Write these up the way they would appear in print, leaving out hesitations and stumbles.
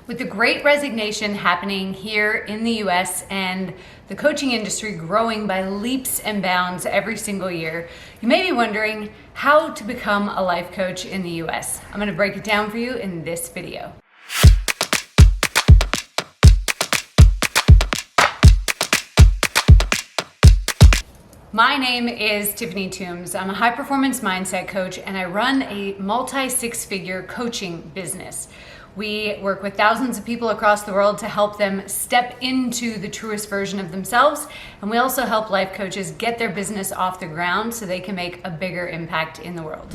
With the Great Resignation happening here in the US and the coaching industry growing by leaps and bounds every single year, you may be wondering how to become a life coach in the US. I'm going to break it down for you in this video. My name is Tiffany Toombs. I'm a high-performance mindset coach and I run a multi-six-figure coaching business. We work with thousands of people across the world to help them step into the truest version of themselves. And we also help life coaches get their business off the ground so they can make a bigger impact in the world.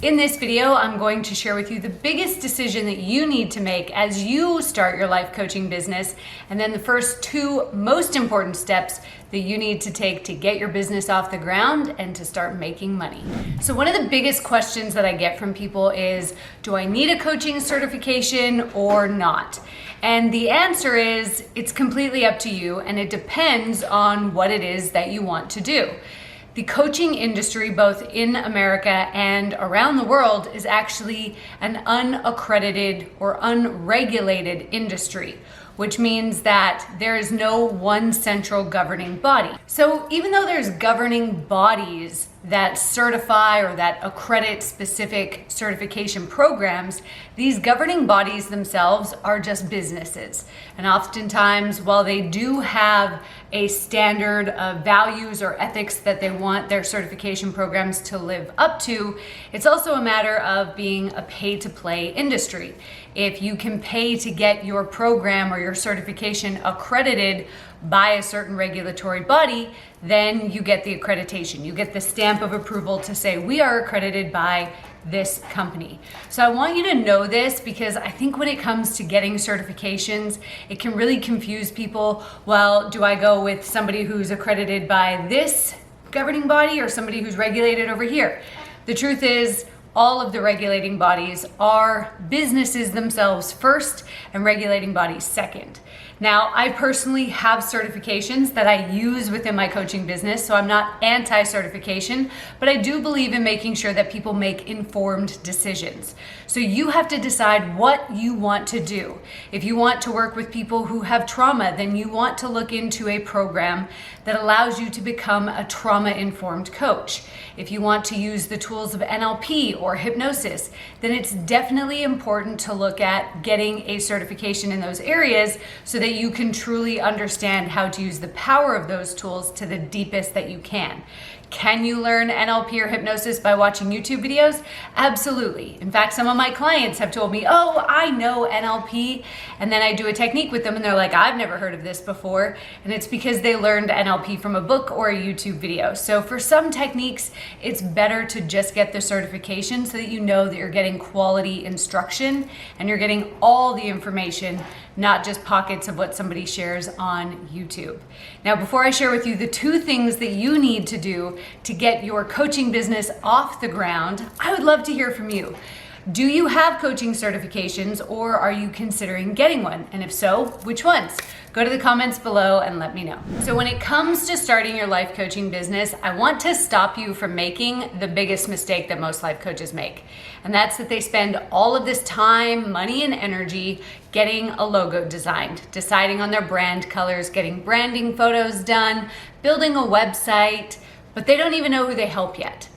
In this video, I'm going to share with you the biggest decision that you need to make as you start your life coaching business, and then the first two most important steps that you need to take to get your business off the ground and to start making money. So one of the biggest questions that I get from people is, do I need a coaching certification or not? And the answer is, it's completely up to you, and it depends on what it is that you want to do. The coaching industry, both in America and around the world, is actually an unaccredited or unregulated industry, which means that there is no one central governing body. So even though there's governing bodies that certify or that accredit specific certification programs, these governing bodies themselves are just businesses. And oftentimes, while they do have a standard of values or ethics that they want their certification programs to live up to, it's also a matter of being a pay-to-play industry. If you can pay to get your program or your certification accredited by a certain regulatory body, then you get the accreditation. You get the stamp of approval to say, we are accredited by this company. So I want you to know this, because I think when it comes to getting certifications, it can really confuse people. Well, do I go with somebody who's accredited by this governing body or somebody who's regulated over here? The truth is, all of the regulating bodies are businesses themselves first and regulating bodies second. Now, I personally have certifications that I use within my coaching business, so I'm not anti-certification, but I do believe in making sure that people make informed decisions. So you have to decide what you want to do. If you want to work with people who have trauma, then you want to look into a program that allows you to become a trauma-informed coach. If you want to use the tools of NLP or hypnosis, then it's definitely important to look at getting a certification in those areas so that you can truly understand how to use the power of those tools to the deepest that you can. Can you learn NLP or hypnosis by watching YouTube videos? Absolutely. In fact, some of my clients have told me, oh, I know NLP, and then I do a technique with them and they're like, I've never heard of this before. And it's because they learned NLP from a book or a YouTube video. So for some techniques, it's better to just get the certification so that you know that you're getting quality instruction and you're getting all the information, not just pockets of what somebody shares on YouTube. Now, before I share with you the two things that you need to do to get your coaching business off the ground, I would love to hear from you. Do you have coaching certifications, or are you considering getting one? And if so, which ones? Go to the comments below and let me know. So when it comes to starting your life coaching business, I want to stop you from making the biggest mistake that most life coaches make. And that's that they spend all of this time, money, and energy getting a logo designed, deciding on their brand colors, getting branding photos done, building a website, but they don't even know who they help yet.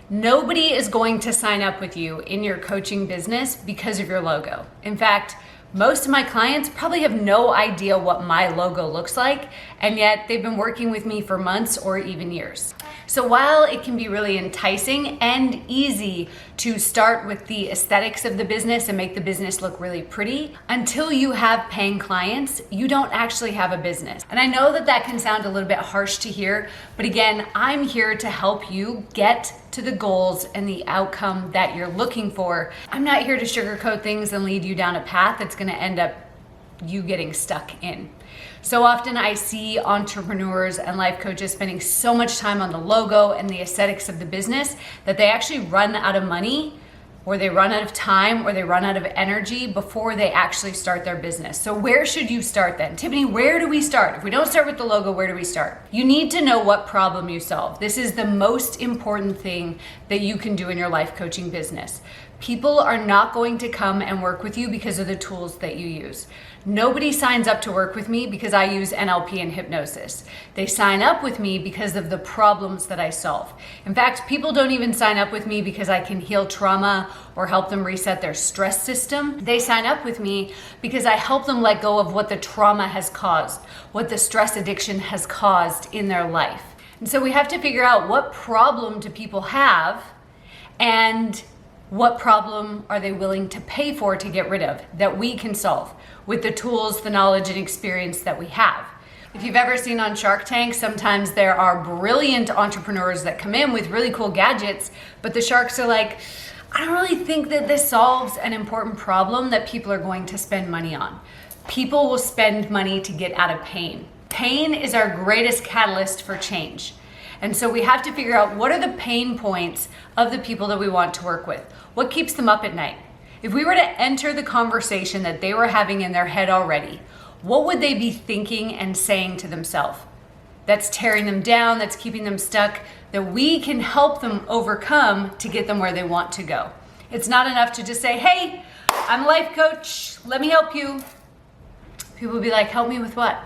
Nobody is going to sign up with you in your coaching business because of your logo. In fact, most of my clients probably have no idea what my logo looks like, and yet they've been working with me for months or even years. So while it can be really enticing and easy to start with the aesthetics of the business and make the business look really pretty, until you have paying clients, you don't actually have a business. And I know that that can sound a little bit harsh to hear, but again, I'm here to help you get to the goals and the outcome that you're looking for. I'm not here to sugarcoat things and lead you down a path that's gonna end up you getting stuck in. So often I see entrepreneurs and life coaches spending so much time on the logo and the aesthetics of the business that they actually run out of money, or they run out of time, or they run out of energy before they actually start their business. So where should you start then? Tiffany, where do we start? If we don't start with the logo, where do we start? You need to know what problem you solve. This is the most important thing that you can do in your life coaching business. People are not going to come and work with you because of the tools that you use. Nobody signs up to work with me because I use NLP and hypnosis. They sign up with me because of the problems that I solve. In fact, people don't even sign up with me because I can heal trauma or help them reset their stress system. They sign up with me because I help them let go of what the trauma has caused, what the stress addiction has caused in their life. And so we have to figure out what problem do people have and what problem are they willing to pay for to get rid of that we can solve with the tools, the knowledge, and experience that we have. If you've ever seen on Shark Tank, sometimes there are brilliant entrepreneurs that come in with really cool gadgets, but the sharks are like, I don't really think that this solves an important problem that people are going to spend money on. People will spend money to get out of pain. Pain is our greatest catalyst for change. And so we have to figure out what are the pain points of the people that we want to work with. What keeps them up at night? If we were to enter the conversation that they were having in their head already, what would they be thinking and saying to themselves? That's tearing them down, that's keeping them stuck, that we can help them overcome to get them where they want to go. It's not enough to just say, hey, I'm a life coach, let me help you. People will be like, help me with what?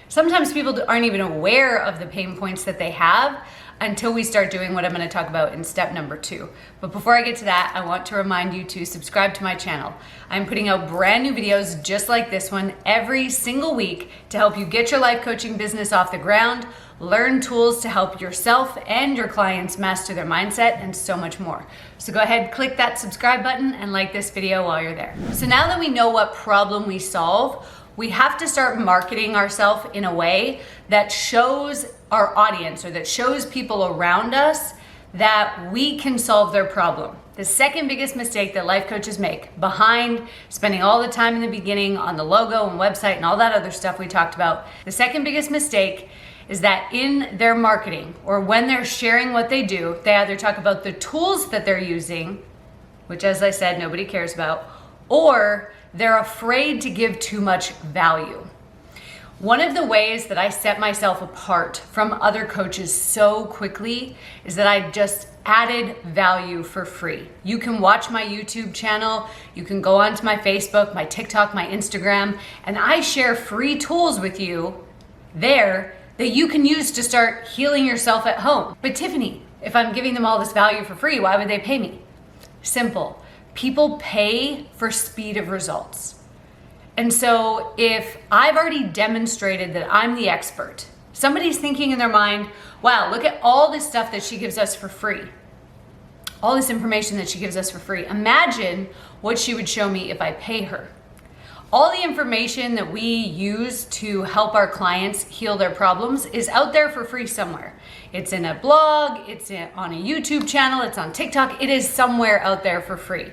Sometimes people aren't even aware of the pain points that they have until we start doing what I'm going to talk about in step number 2. But before I get to that, I want to remind you to subscribe to my channel. I'm putting out brand new videos just like this one every single week to help you get your life coaching business off the ground, learn tools to help yourself and your clients master their mindset, and so much more. So go ahead, click that subscribe button and like this video while you're there. So now that we know what problem we solve, we have to start marketing ourselves in a way that shows our audience or that shows people around us that we can solve their problem. The second biggest mistake that life coaches make, behind spending all the time in the beginning on the logo and website and all that other stuff we talked about, the second biggest mistake is that in their marketing or when they're sharing what they do, they either talk about the tools that they're using, which as I said, nobody cares about, or they're afraid to give too much value. One of the ways that I set myself apart from other coaches so quickly is that I just added value for free. You can watch my YouTube channel, you can go onto my Facebook, my TikTok, my Instagram, and I share free tools with you there that you can use to start healing yourself at home. But Tiffany, if I'm giving them all this value for free, why would they pay me? Simple. People pay for speed of results. And so if I've already demonstrated that I'm the expert, somebody's thinking in their mind, wow, look at all this stuff that she gives us for free. All this information that she gives us for free. Imagine what she would show me if I pay her. All the information that we use to help our clients heal their problems is out there for free somewhere. It's in a blog, it's on a YouTube channel, it's on TikTok, it is somewhere out there for free.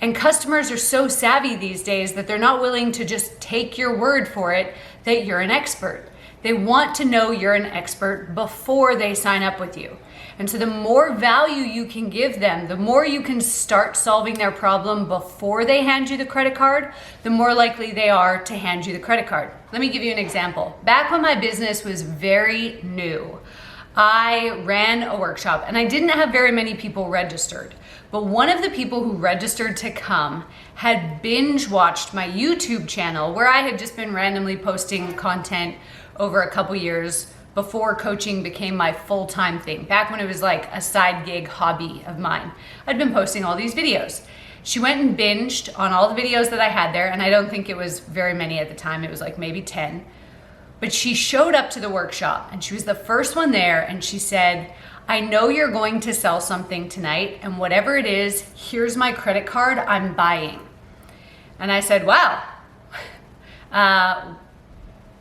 And customers are so savvy these days that they're not willing to just take your word for it that you're an expert. They want to know you're an expert before they sign up with you. And so the more value you can give them, the more you can start solving their problem before they hand you the credit card, the more likely they are to hand you the credit card. Let me give you an example. Back when my business was very new, I ran a workshop and I didn't have very many people registered. But one of the people who registered to come had binge watched my YouTube channel where I had just been randomly posting content over a couple years before coaching became my full-time thing. Back when it was like a side gig hobby of mine, I'd been posting all these videos. She went and binged on all the videos that I had there, and I don't think it was very many at the time. It was like maybe 10. But she showed up to the workshop and she was the first one there, and she said, I know you're going to sell something tonight, and whatever it is, here's my credit card, I'm buying. And I said, wow,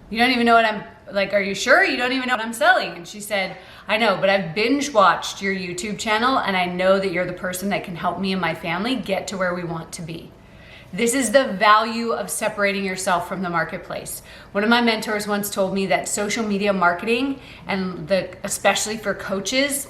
you don't even know what I'm, like, are you sure? You don't even know what I'm selling? And she said, I know, but I've binge watched your YouTube channel and I know that you're the person that can help me and my family get to where we want to be. This is the value of separating yourself from the marketplace. One of my mentors once told me that social media marketing, and especially for coaches,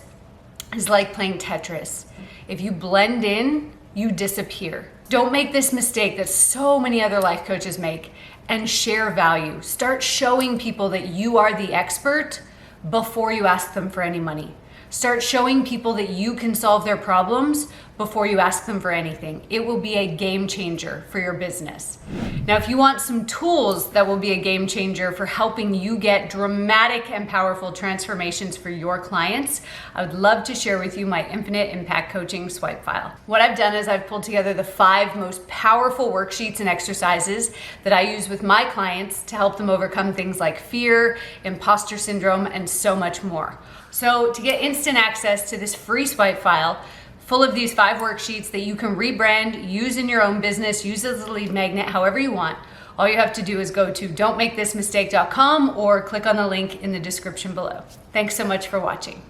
is like playing Tetris. If you blend in, you disappear. Don't make this mistake that so many other life coaches make and share value. Start showing people that you are the expert before you ask them for any money. Start showing people that you can solve their problems before you ask them for anything. It will be a game changer for your business. Now, if you want some tools that will be a game changer for helping you get dramatic and powerful transformations for your clients, I would love to share with you my Infinite Impact Coaching Swipe File. What I've done is I've pulled together the 5 most powerful worksheets and exercises that I use with my clients to help them overcome things like fear, imposter syndrome, and so much more. So to get instant access to this free swipe file, full of these 5 worksheets that you can rebrand, use in your own business, use as a lead magnet, however you want. All you have to do is go to don'tmakethismistake.com or click on the link in the description below. Thanks so much for watching.